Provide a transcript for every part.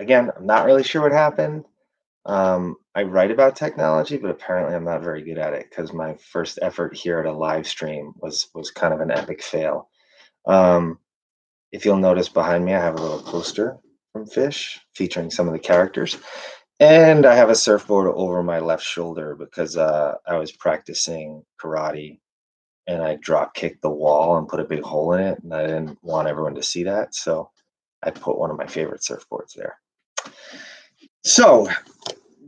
Again, I'm not really sure what happened. I write about technology, but apparently I'm not very good at it because my first effort here at a live stream was kind of an epic fail. Um, if you'll notice behind me, I have a little poster from Fish featuring some of the characters, and I have a surfboard over my left shoulder because I was practicing karate and I drop kicked the wall and put a big hole in it, and I didn't want everyone to see that, so I put one of my favorite surfboards there. So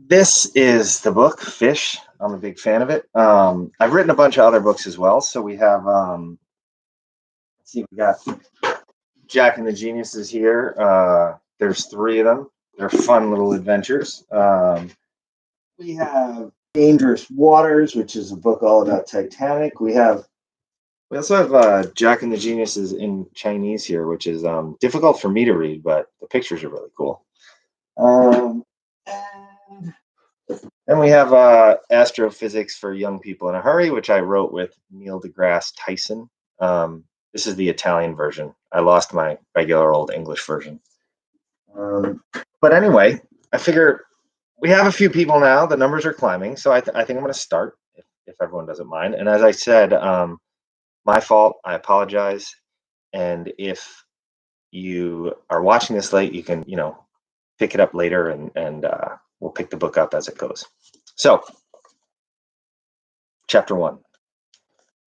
this is the book Fish. I'm a big fan of it. I've written a bunch of other books as well. So we have, let's see, we got Jack and the Geniuses here. There's three of them. They're fun little adventures. We have Dangerous Waters, which is a book all about Titanic. We also have Jack and the Geniuses in Chinese here, which is difficult for me to read, but the pictures are really cool. And then we have Astrophysics for Young People in a Hurry, which I wrote with Neil deGrasse Tyson. This is the Italian version. I lost my regular old English version. But anyway, I figure we have a few people now. The numbers are climbing. So I think I'm going to start if everyone doesn't mind. And as I said, my fault. I apologize. And if you are watching this late, you can, pick it up later and we'll pick the book up as it goes. So, Chapter 1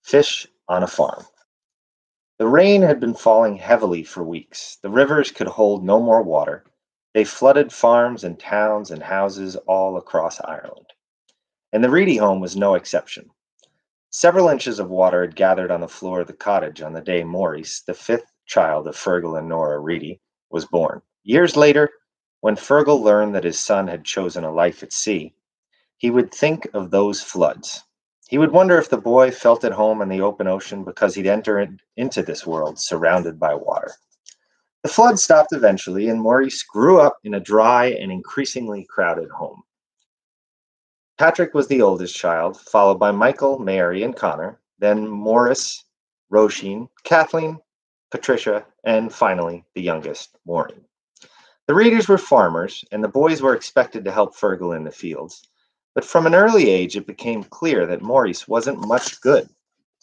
Fish on a Farm. The rain had been falling heavily for weeks. The rivers could hold no more water. They flooded farms and towns and houses all across Ireland. And the Reedy home was no exception. Several inches of water had gathered on the floor of the cottage on the day Maurice, the fifth child of Fergal and Nora Reedy, was born. Years later, when Fergal learned that his son had chosen a life at sea, he would think of those floods. He would wonder if the boy felt at home in the open ocean because he'd entered into this world surrounded by water. The flood stopped eventually, and Maurice grew up in a dry and increasingly crowded home. Patrick was the oldest child, followed by Michael, Mary, and Connor, then Maurice, Roisin, Kathleen, Patricia, and finally the youngest, Maureen. The Reeders were farmers, and the boys were expected to help Fergal in the fields. But from an early age, it became clear that Maurice wasn't much good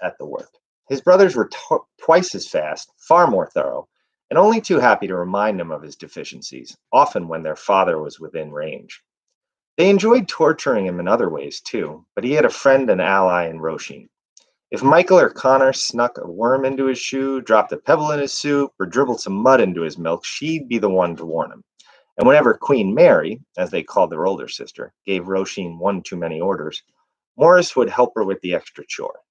at the work. His brothers were twice as fast, far more thorough, and only too happy to remind him of his deficiencies, often when their father was within range. They enjoyed torturing him in other ways, too, but he had a friend and ally in Roisin. If Michael or Connor snuck a worm into his shoe, dropped a pebble in his soup, or dribbled some mud into his milk, she'd be the one to warn him. And whenever Queen Mary, as they called their older sister, gave Roisin one too many orders, Maurice would help her with the extra chore.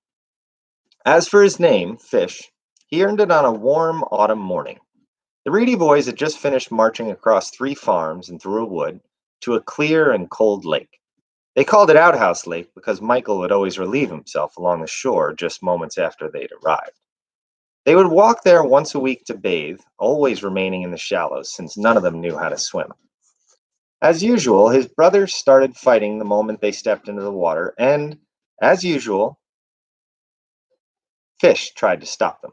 As for his name, Fish, he earned it on a warm autumn morning. The Reedy boys had just finished marching across 3 farms and through a wood to a clear and cold lake. They called it Outhouse Lake because Michael would always relieve himself along the shore just moments after they'd arrived. They would walk there once a week to bathe, always remaining in the shallows since none of them knew how to swim. As usual, his brothers started fighting the moment they stepped into the water, and, as usual, Fish tried to stop them.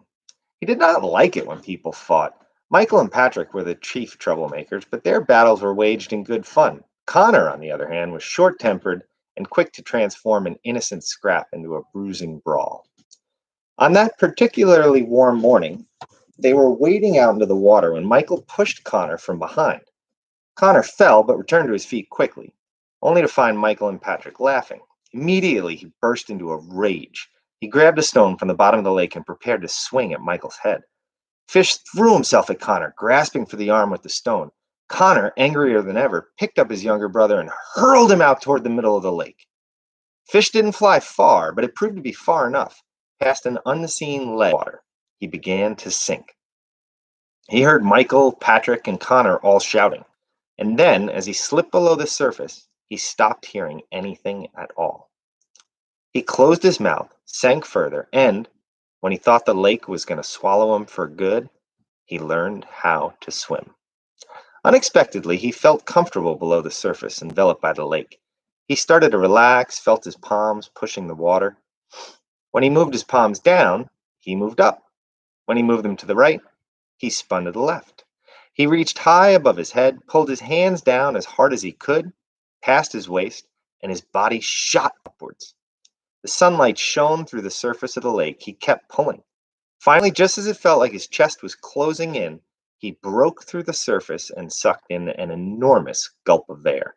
He did not like it when people fought. Michael and Patrick were the chief troublemakers, but their battles were waged in good fun. Connor, on the other hand, was short-tempered and quick to transform an innocent scrap into a bruising brawl. On that particularly warm morning, they were wading out into the water when Michael pushed Connor from behind. Connor fell but returned to his feet quickly, only to find Michael and Patrick laughing. Immediately, he burst into a rage. He grabbed a stone from the bottom of the lake and prepared to swing at Michael's head. Fish threw himself at Connor, grasping for the arm with the stone. Connor, angrier than ever, picked up his younger brother and hurled him out toward the middle of the lake. Fish didn't fly far, but it proved to be far enough. Past an unseen ledge of water, he began to sink. He heard Michael, Patrick, and Connor all shouting. And then, as he slipped below the surface, he stopped hearing anything at all. He closed his mouth, sank further, and, when he thought the lake was going to swallow him for good, he learned how to swim. Unexpectedly, he felt comfortable below the surface, enveloped by the lake. He started to relax, felt his palms pushing the water. When he moved his palms down, he moved up. When he moved them to the right, he spun to the left. He reached high above his head, pulled his hands down as hard as he could, past his waist, and his body shot upwards. The sunlight shone through the surface of the lake. He kept pulling. Finally, just as it felt like his chest was closing in, he broke through the surface and sucked in an enormous gulp of air.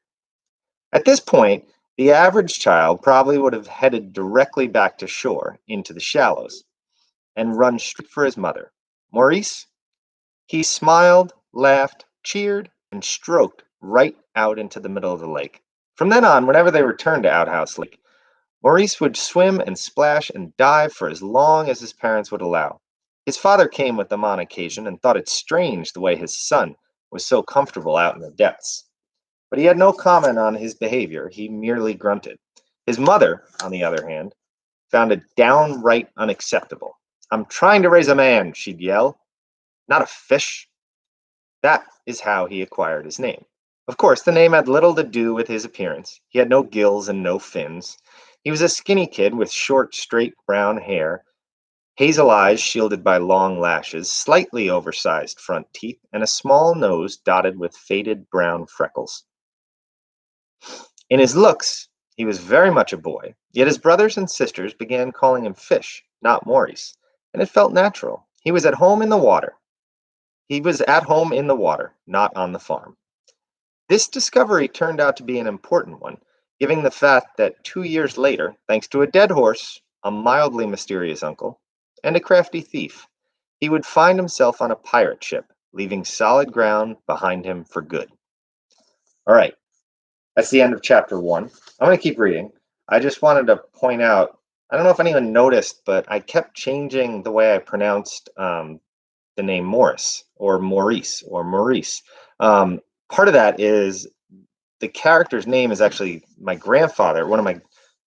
At this point, the average child probably would have headed directly back to shore into the shallows and run straight for his mother. Maurice, he smiled, laughed, cheered, and stroked right out into the middle of the lake. From then on, whenever they returned to Outhouse Lake, Maurice would swim and splash and dive for as long as his parents would allow. His father came with them on occasion and thought it strange the way his son was so comfortable out in the depths. But he had no comment on his behavior, he merely grunted. His mother, on the other hand, found it downright unacceptable. "I'm trying to raise a man," she'd yell, "not a fish." That is how he acquired his name. Of course, the name had little to do with his appearance. He had no gills and no fins. He was a skinny kid with short, straight brown hair, hazel eyes shielded by long lashes, slightly oversized front teeth, and a small nose dotted with faded brown freckles. In his looks, he was very much a boy, yet his brothers and sisters began calling him Fish, not Maurice, and it felt natural. He was at home in the water. He was at home in the water, not on the farm. This discovery turned out to be an important one, given the fact that 2 years later, thanks to a dead horse, a mildly mysterious uncle, and a crafty thief, he would find himself on a pirate ship, leaving solid ground behind him for good. All right, that's the end of chapter one. I'm going to keep reading. I just wanted to point out, I don't know if anyone noticed, but I kept changing the way I pronounced the name Morris or Maurice or Maurice. Part of that is the character's name is actually my grandfather, one of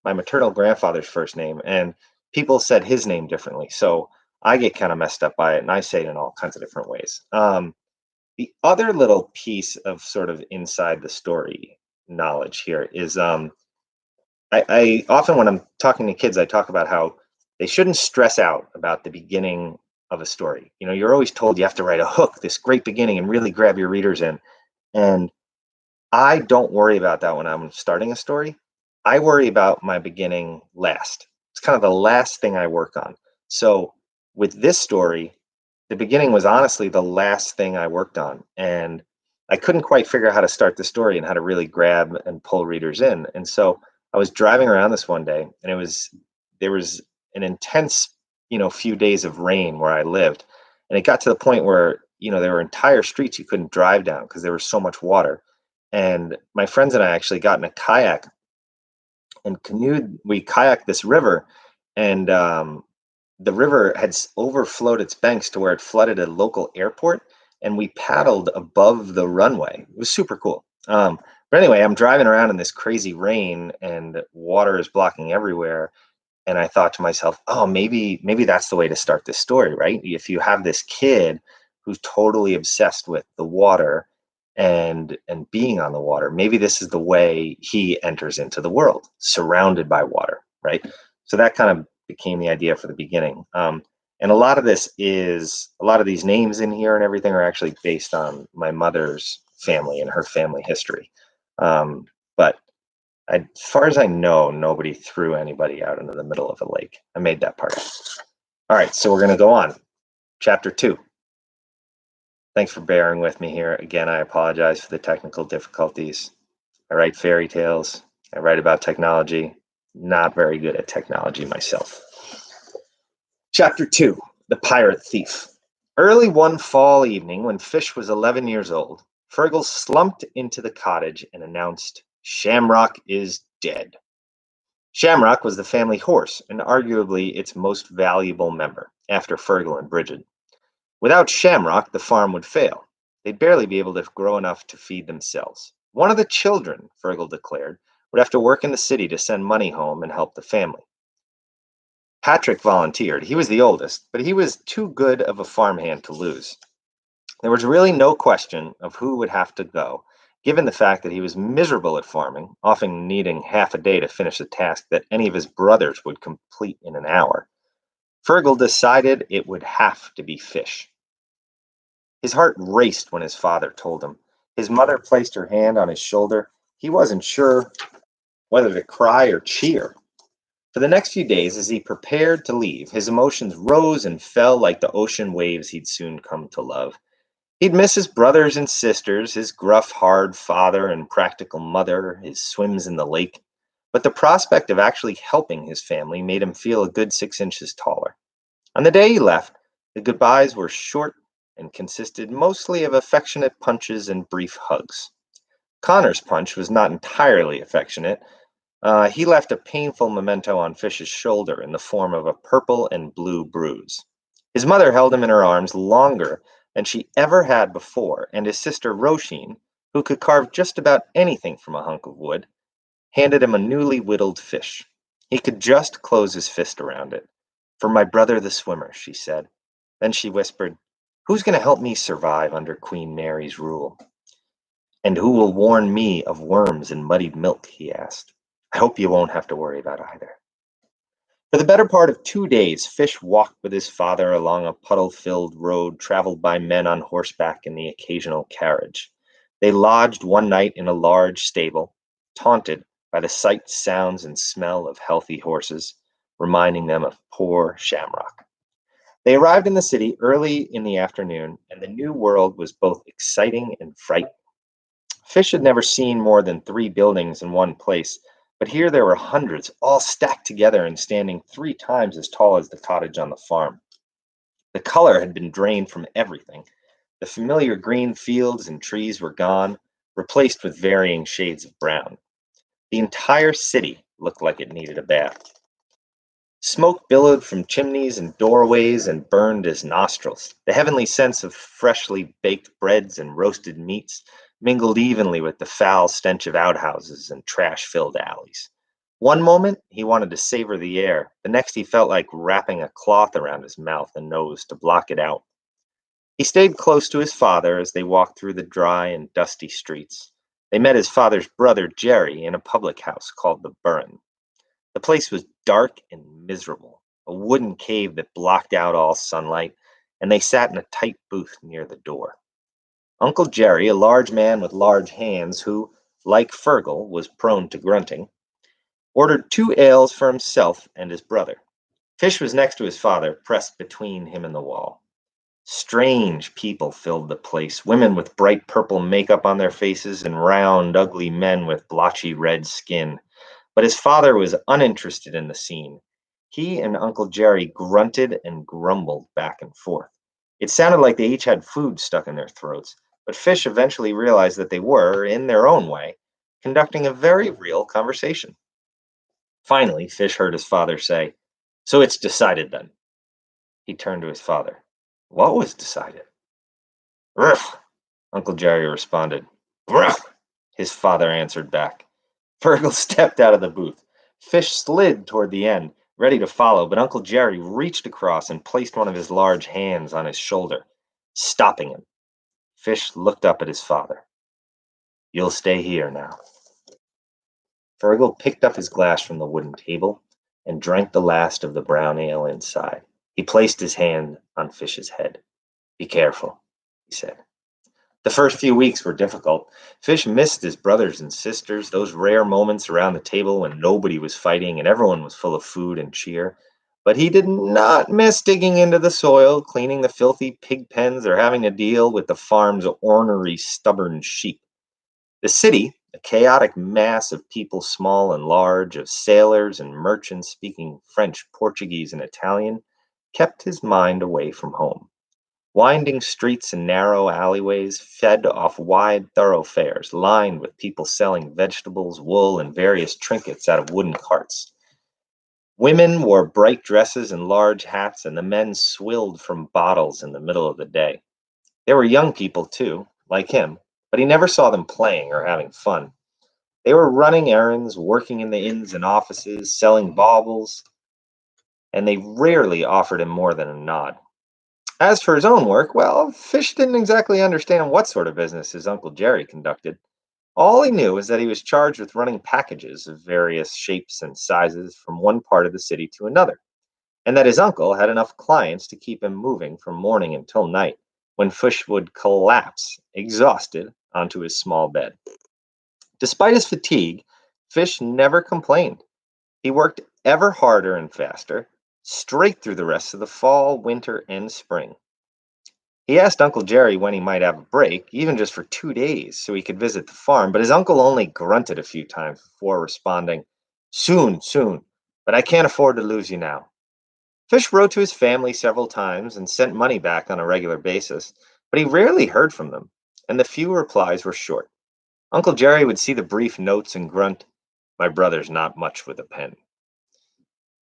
my maternal grandfather's first name, and people said his name differently. So I get kind of messed up by it, and I say it in all kinds of different ways. The other little piece of sort of inside the story knowledge here is I often when I'm talking to kids, I talk about how they shouldn't stress out about the beginning of a story. You know, you're always told you have to write a hook, this great beginning, and really grab your readers in. And I don't worry about that when I'm starting a story. I worry about my beginning last. It's kind of the last thing I work on. So with this story, the beginning was honestly the last thing I worked on. And I couldn't quite figure out how to start the story and how to really grab and pull readers in. And so I was driving around this one day and there was an intense, few days of rain where I lived. And it got to the point where, there were entire streets you couldn't drive down because there was so much water. And my friends and I actually got in a kayak and canoed. We kayaked this river, and the river had overflowed its banks to where it flooded a local airport. And we paddled above the runway. It was super cool. But anyway, I'm driving around in this crazy rain, and water is blocking everywhere. And I thought to myself, oh, maybe that's the way to start this story, right? If you have this kid who's totally obsessed with the water and being on the water, maybe this is the way he enters into the world, surrounded by water, right? So that kind of became the idea for the beginning. And a lot of these names in here and everything are actually based on my mother's family and her family history. But as far as I know, nobody threw anybody out into the middle of a lake. I made that part up. All right, so we're going to go on. Chapter 2. Thanks for bearing with me here. Again, I apologize for the technical difficulties. I write fairy tales. I write about technology. Not very good at technology myself. Chapter 2. The Pirate Thief. Early one fall evening, when Fish was 11 years old, Fergal slumped into the cottage and announced, "Shamrock is dead." Shamrock was the family horse and arguably its most valuable member, after Fergal and Bridget. Without Shamrock, the farm would fail. They'd barely be able to grow enough to feed themselves. One of the children, Fergal declared, would have to work in the city to send money home and help the family. Patrick volunteered. He was the oldest, but he was too good of a farmhand to lose. There was really no question of who would have to go, given the fact that he was miserable at farming, often needing half a day to finish a task that any of his brothers would complete in an hour. Fergal decided it would have to be Fish. His heart raced when his father told him. His mother placed her hand on his shoulder. He wasn't sure whether to cry or cheer. For the next few days, as he prepared to leave, his emotions rose and fell like the ocean waves he'd soon come to love. He'd miss his brothers and sisters, his gruff, hard father and practical mother, his swims in the lake. But the prospect of actually helping his family made him feel a good 6 inches taller. On the day he left, the goodbyes were short and consisted mostly of affectionate punches and brief hugs. Connor's punch was not entirely affectionate. He left a painful memento on Fish's shoulder in the form of a purple and blue bruise. His mother held him in her arms longer than she ever had before, and his sister Roisin, who could carve just about anything from a hunk of wood, handed him a newly whittled fish. He could just close his fist around it. "For my brother the swimmer," she said. Then she whispered, "Who's going to help me survive under Queen Mary's rule?" "And who will warn me of worms in muddied milk?" he asked. "I hope you won't have to worry about either." For the better part of 2 days, Fish walked with his father along a puddle filled road traveled by men on horseback and the occasional carriage. They lodged one night in a large stable, taunted by the sight, sounds, and smell of healthy horses, reminding them of poor Shamrock. They arrived in the city early in the afternoon, and the new world was both exciting and frightening. Fish had never seen more than 3 buildings in one place, but here there were hundreds, all stacked together and standing 3 times as tall as the cottage on the farm. The color had been drained from everything. The familiar green fields and trees were gone, replaced with varying shades of brown. The entire city looked like it needed a bath. Smoke billowed from chimneys and doorways and burned his nostrils. The heavenly sense of freshly baked breads and roasted meats mingled evenly with the foul stench of outhouses and trash filled alleys. One moment he wanted to savor the air, the next he felt like wrapping a cloth around his mouth and nose to block it out. He stayed close to his father as they walked through the dry and dusty streets. They met his father's brother, Jerry, in a public house called the Burren. The place was dark and miserable, a wooden cave that blocked out all sunlight, and they sat in a tight booth near the door. Uncle Jerry, a large man with large hands who, like Fergal, was prone to grunting, ordered 2 ales for himself and his brother. Fish was next to his father, pressed between him and the wall. Strange people filled the place, women with bright purple makeup on their faces and round, ugly men with blotchy red skin. But his father was uninterested in the scene. He and Uncle Jerry grunted and grumbled back and forth. It sounded like they each had food stuck in their throats, but Fish eventually realized that they were, in their own way, conducting a very real conversation. Finally, Fish heard his father say, "So it's decided then." He turned to his father. "What was decided?" "Ruff," Uncle Jerry responded. "Ruff," his father answered back. Fergal stepped out of the booth. Fish slid toward the end, ready to follow, but Uncle Jerry reached across and placed one of his large hands on his shoulder, stopping him. Fish looked up at his father. "You'll stay here now." Fergal picked up his glass from the wooden table and drank the last of the brown ale inside. He placed his hand on Fish's head. "Be careful," he said. The first few weeks were difficult. Fish missed his brothers and sisters, those rare moments around the table when nobody was fighting and everyone was full of food and cheer. But he did not miss digging into the soil, cleaning the filthy pig pens, or having to deal with the farm's ornery, stubborn sheep. The city, a chaotic mass of people small and large, of sailors and merchants speaking French, Portuguese, and Italian, kept his mind away from home. Winding streets and narrow alleyways fed off wide thoroughfares lined with people selling vegetables, wool, and various trinkets out of wooden carts. Women wore bright dresses and large hats, and the men swilled from bottles in the middle of the day. There were young people, too, like him, but he never saw them playing or having fun. They were running errands, working in the inns and offices, selling baubles, and they rarely offered him more than a nod. As for his own work, well, Fish didn't exactly understand what sort of business his Uncle Jerry conducted. All he knew was that he was charged with running packages of various shapes and sizes from one part of the city to another, and that his uncle had enough clients to keep him moving from morning until night, when Fish would collapse, exhausted, onto his small bed. Despite his fatigue, Fish never complained. He worked ever harder and faster, straight through the rest of the fall, winter, and spring. He asked Uncle Jerry when he might have a break, even just for 2 days, so he could visit the farm, but his uncle only grunted a few times before responding, "Soon, soon, but I can't afford to lose you now." Fish wrote to his family several times and sent money back on a regular basis, but he rarely heard from them, and the few replies were short. Uncle Jerry would see the brief notes and grunt, "My brother's not much with a pen."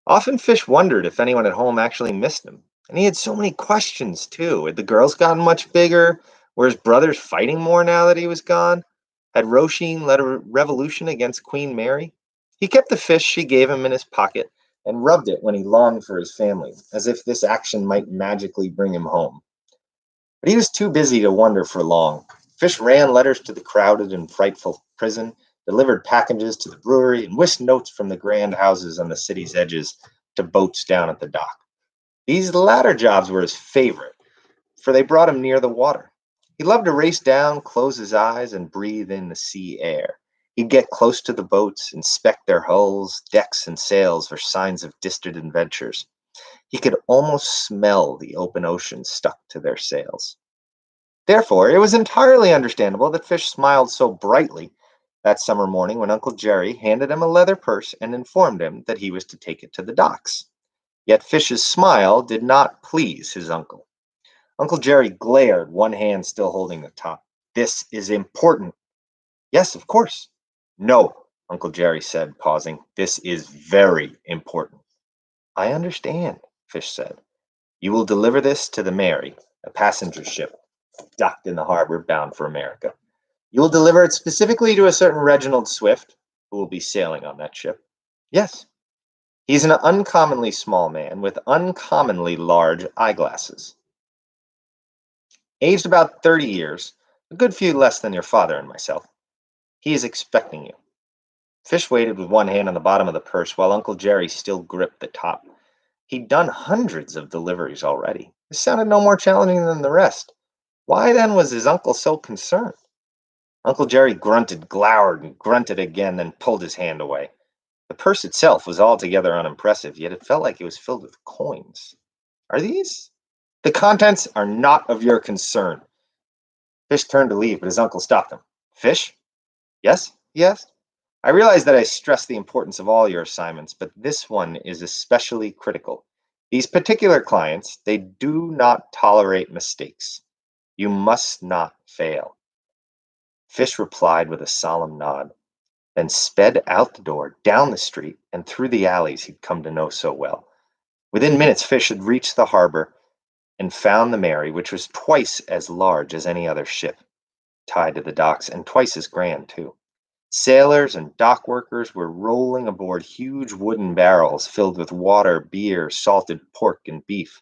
Often Fish wondered if anyone at home actually missed him. And he had so many questions, too. Had the girls gotten much bigger? Were his brothers fighting more now that he was gone? Had Roisin led a revolution against Queen Mary? He kept the fish she gave him in his pocket and rubbed it when he longed for his family, as if this action might magically bring him home. But he was too busy to wonder for long. Fish ran letters to the crowded and frightful prison, delivered packages to the brewery, and whisked notes from the grand houses on the city's edges to boats down at the dock. These latter jobs were his favorite, for they brought him near the water. He loved to race down, close his eyes, and breathe in the sea air. He'd get close to the boats, inspect their hulls, decks, and sails for signs of distant adventures. He could almost smell the open ocean stuck to their sails. Therefore, it was entirely understandable that Fish smiled so brightly that summer morning when Uncle Jerry handed him a leather purse and informed him that he was to take it to the docks. Yet Fish's smile did not please his uncle. Uncle Jerry glared, one hand still holding the top. "This is important." "Yes, of course." "No," Uncle Jerry said, pausing. "This is very important." "I understand," Fish said. "You will deliver this to the Mary, a passenger ship docked in the harbor bound for America. You will deliver it specifically to a certain Reginald Swift, who will be sailing on that ship." "Yes." "He's an uncommonly small man with uncommonly large eyeglasses. Aged about 30 years, a good few less than your father and myself. He is expecting you." Fish waited with one hand on the bottom of the purse while Uncle Jerry still gripped the top. He'd done hundreds of deliveries already. This sounded no more challenging than the rest. Why then was his uncle so concerned? Uncle Jerry grunted, glowered, and grunted again, then pulled his hand away. The purse itself was altogether unimpressive, yet it felt like it was filled with coins. "Are these?" "The contents are not of your concern." Fish turned to leave, but his uncle stopped him. "Fish?" "Yes?" he asked. "I realize that I stress the importance of all your assignments, but this one is especially critical. These particular clients, they do not tolerate mistakes. You must not fail." Fish replied with a solemn nod, then sped out the door, down the street, and through the alleys he'd come to know so well. Within minutes, Fish had reached the harbor and found the Mary, which was twice as large as any other ship tied to the docks, and twice as grand, too. Sailors and dock workers were rolling aboard huge wooden barrels filled with water, beer, salted pork and beef,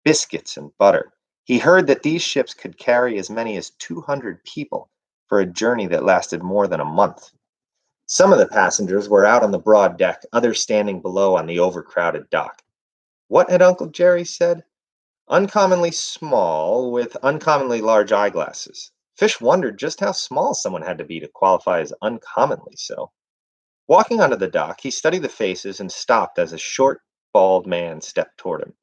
biscuits and butter. He heard that these ships could carry as many as 200 people for a journey that lasted more than a month. Some of the passengers were out on the broad deck, others standing below on the overcrowded dock. What had Uncle Jerry said? Uncommonly small, with uncommonly large eyeglasses. Fish wondered just how small someone had to be to qualify as uncommonly so. Walking onto the dock, he studied the faces and stopped as a short, bald man stepped toward him.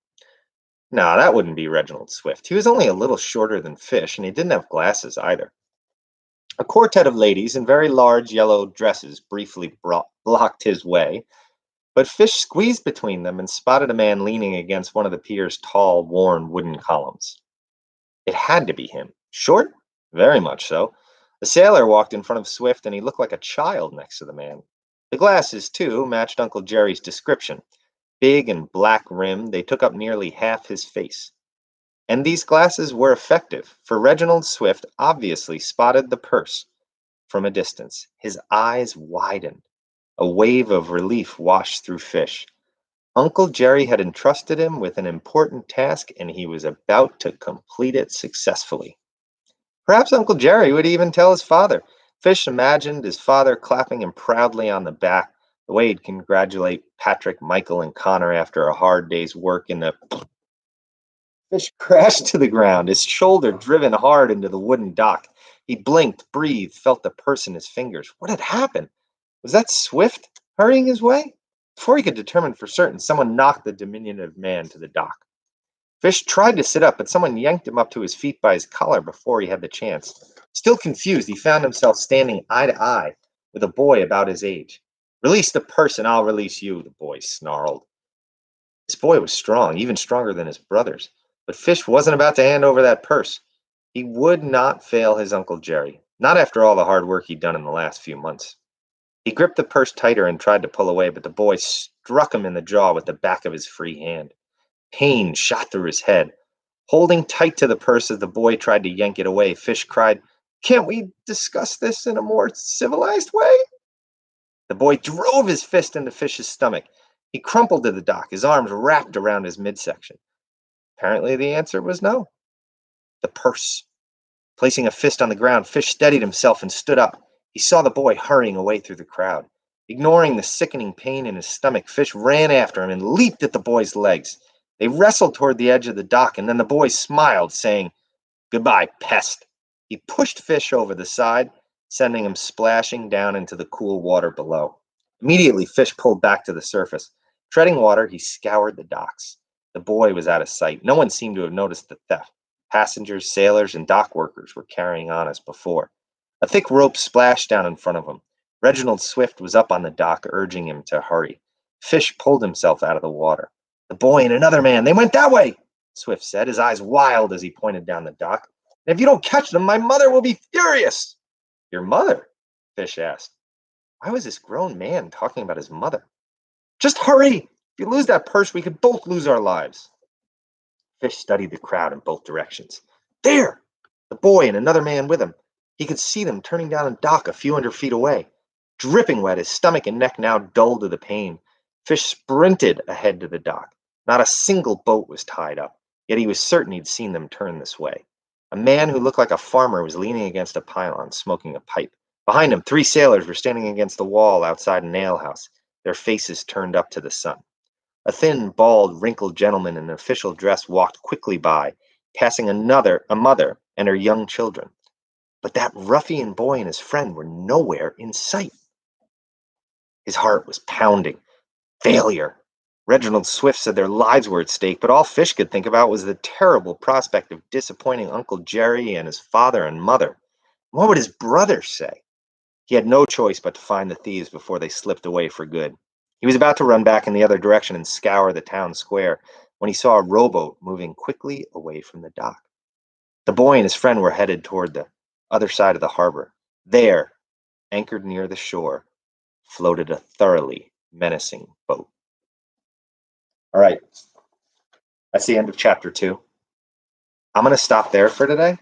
No, that wouldn't be Reginald Swift. He was only a little shorter than Fish, and he didn't have glasses either. A quartet of ladies in very large yellow dresses briefly blocked his way, but Fish squeezed between them and spotted a man leaning against one of the pier's tall, worn wooden columns. It had to be him. Short? Very much so. The sailor walked in front of Swift, and he looked like a child next to the man. The glasses, too, matched Uncle Jerry's description. Big and black rimmed, they took up nearly half his face. And these glasses were effective, for Reginald Swift obviously spotted the purse from a distance. His eyes widened. A wave of relief washed through Fish. Uncle Jerry had entrusted him with an important task, and he was about to complete it successfully. Perhaps Uncle Jerry would even tell his father. Fish imagined his father clapping him proudly on the back, the way he'd congratulate Patrick, Michael, and Connor after a hard day's work in the Fish crashed to the ground, his shoulder driven hard into the wooden dock. He blinked, breathed, felt the purse in his fingers. What had happened? Was that Swift hurrying his way? Before he could determine for certain, someone knocked the diminutive man to the dock. Fish tried to sit up, but someone yanked him up to his feet by his collar before he had the chance. Still confused, he found himself standing eye to eye with a boy about his age. Release the purse and I'll release you, the boy snarled. This boy was strong, even stronger than his brothers. But Fish wasn't about to hand over that purse. He would not fail his Uncle Jerry, not after all the hard work he'd done in the last few months. He gripped the purse tighter and tried to pull away, but the boy struck him in the jaw with the back of his free hand. Pain shot through his head. Holding tight to the purse as the boy tried to yank it away, Fish cried, "Can't we discuss this in a more civilized way?" The boy drove his fist into Fish's stomach. He crumpled to the dock, his arms wrapped around his midsection. Apparently, the answer was no. The purse. Placing a fist on the ground, Fish steadied himself and stood up. He saw the boy hurrying away through the crowd. Ignoring the sickening pain in his stomach, Fish ran after him and leaped at the boy's legs. They wrestled toward the edge of the dock, and then the boy smiled, saying, "Goodbye, pest." He pushed Fish over the side, sending him splashing down into the cool water below. Immediately, Fish pulled back to the surface. Treading water, he scoured the docks. The boy was out of sight. No one seemed to have noticed the theft. Passengers, sailors, and dock workers were carrying on as before. A thick rope splashed down in front of him. Reginald Swift was up on the dock, urging him to hurry. Fish pulled himself out of the water. "The boy and another man, they went that way," Swift said, his eyes wild as he pointed down the dock. "And if you don't catch them, my mother will be furious." "Your mother?" Fish asked. Why was this grown man talking about his mother? "Just hurry! If you lose that purse, we could both lose our lives." Fish studied the crowd in both directions. There! The boy and another man with him. He could see them turning down a dock a few hundred feet away. Dripping wet, his stomach and neck now dull to the pain, Fish sprinted ahead to the dock. Not a single boat was tied up, yet he was certain he'd seen them turn this way. A man who looked like a farmer was leaning against a pylon, smoking a pipe. Behind him, three sailors were standing against the wall outside a nail house, their faces turned up to the sun. A thin, bald, wrinkled gentleman in official dress walked quickly by, passing a mother, and her young children. But that ruffian boy and his friend were nowhere in sight. His heart was pounding. Failure. Reginald Swift said their lives were at stake, but all Fish could think about was the terrible prospect of disappointing Uncle Jerry and his father and mother. What would his brothers say? He had no choice but to find the thieves before they slipped away for good. He was about to run back in the other direction and scour the town square when he saw a rowboat moving quickly away from the dock. The boy and his friend were headed toward the other side of the harbor. There, anchored near the shore, floated a thoroughly menacing boat. All right, that's the end of chapter 2. I'm going to stop there for today.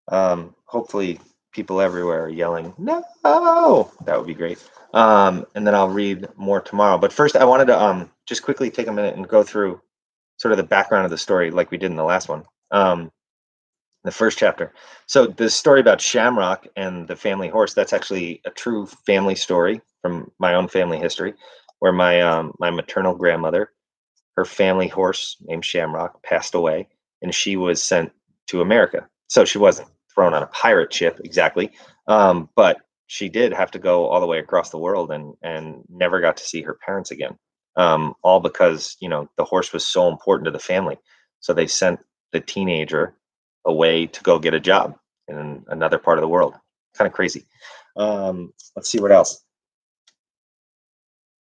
Hopefully, people everywhere are yelling, "No!" That would be great. And then I'll read more tomorrow. But first, I wanted to just quickly take a minute and go through sort of the background of the story, like we did in the last one, the first chapter. So the story about Shamrock and the family horse, that's actually a true family story from my own family history, where my maternal grandmother, her family horse named Shamrock, passed away, and she was sent to America. So she wasn't thrown on a pirate ship exactly, but she did have to go all the way across the world and never got to see her parents again. All because the horse was so important to the family. So they sent the teenager away to go get a job in another part of the world. Kind of crazy. Let's see what else.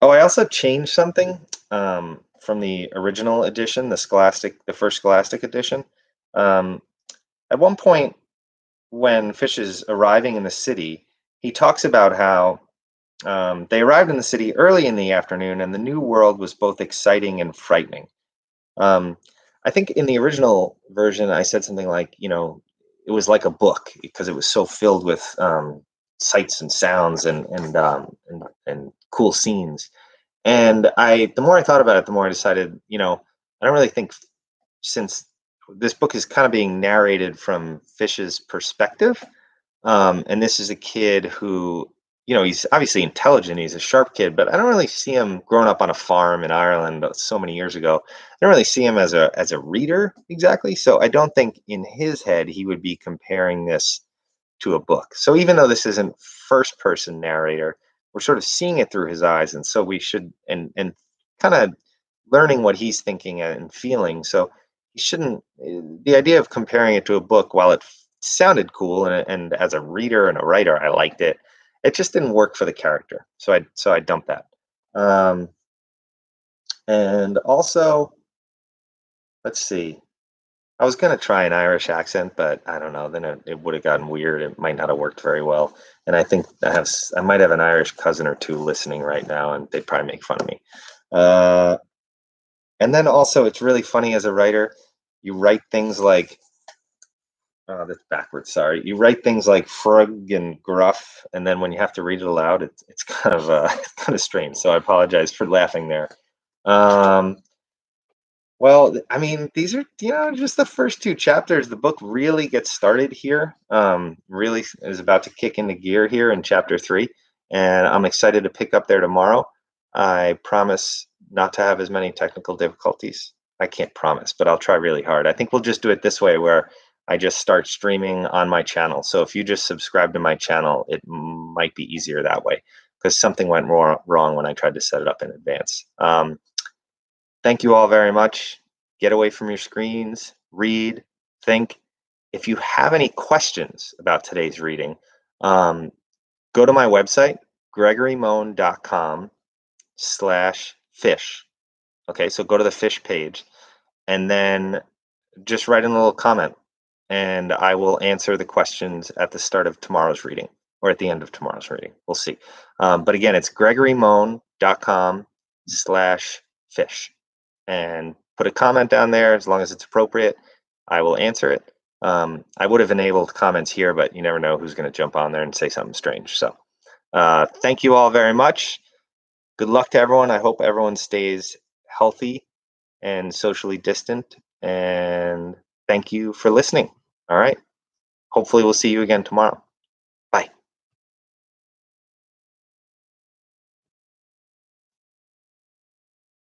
Oh, I also changed something from the original edition, the first Scholastic edition. Um, at one point, when Fish is arriving in the city, he talks about how they arrived in the city early in the afternoon, and the new world was both exciting and frightening. Um, I think in the original version, I said something like, it was like a book because it was so filled with sights and sounds and cool scenes. And the more I thought about it, the more I decided, I don't really think, since this book is kind of being narrated from Fish's perspective, and this is a kid who he's obviously intelligent. He's a sharp kid, but I don't really see him growing up on a farm in Ireland so many years ago. I don't really see him as a reader exactly. So I don't think in his head he would be comparing this to a book. So even though this isn't first person narrator, we're sort of seeing it through his eyes, and so we should and kind of learning what he's thinking and feeling. So he shouldn't. The idea of comparing it to a book, while it sounded cool and as a reader and a writer, I liked it. It just didn't work for the character, so I dumped that. Um, and also, let's see. I was gonna try an Irish accent, but I don't know. Then it would have gotten weird. It might not have worked very well. And I think I might have an Irish cousin or two listening right now, and they'd probably make fun of me. Uh, and then also, it's really funny as a writer. You write things like, oh, that's backwards. Sorry. You write things like frug and gruff, and then when you have to read it aloud, it's kind of it's kind of strange. So I apologize for laughing there. Um, Well, I mean, these are, just the first two chapters. The book really gets started here. Really is about to kick into gear here in chapter three, and I'm excited to pick up there tomorrow. I promise not to have as many technical difficulties. I can't promise, but I'll try really hard. I think we'll just do it this way, where I just start streaming on my channel. So if you just subscribe to my channel, it might be easier that way, because something went wrong when I tried to set it up in advance. Thank you all very much. Get away from your screens, read, think. If you have any questions about today's reading, um, go to my website, gregorymoan.com/fish. Okay, so go to the fish page and then just write in a little comment, and I will answer the questions at the start of tomorrow's reading or at the end of tomorrow's reading. We'll see. But again, it's gregorymoan.com/fish, and put a comment down there as long as it's appropriate. I will answer it. I would have enabled comments here, but you never know who's going to jump on there and say something strange. So thank you all very much. Good luck to everyone. I hope everyone stays healthy and socially distant. And thank you for listening. All right. Hopefully, we'll see you again tomorrow.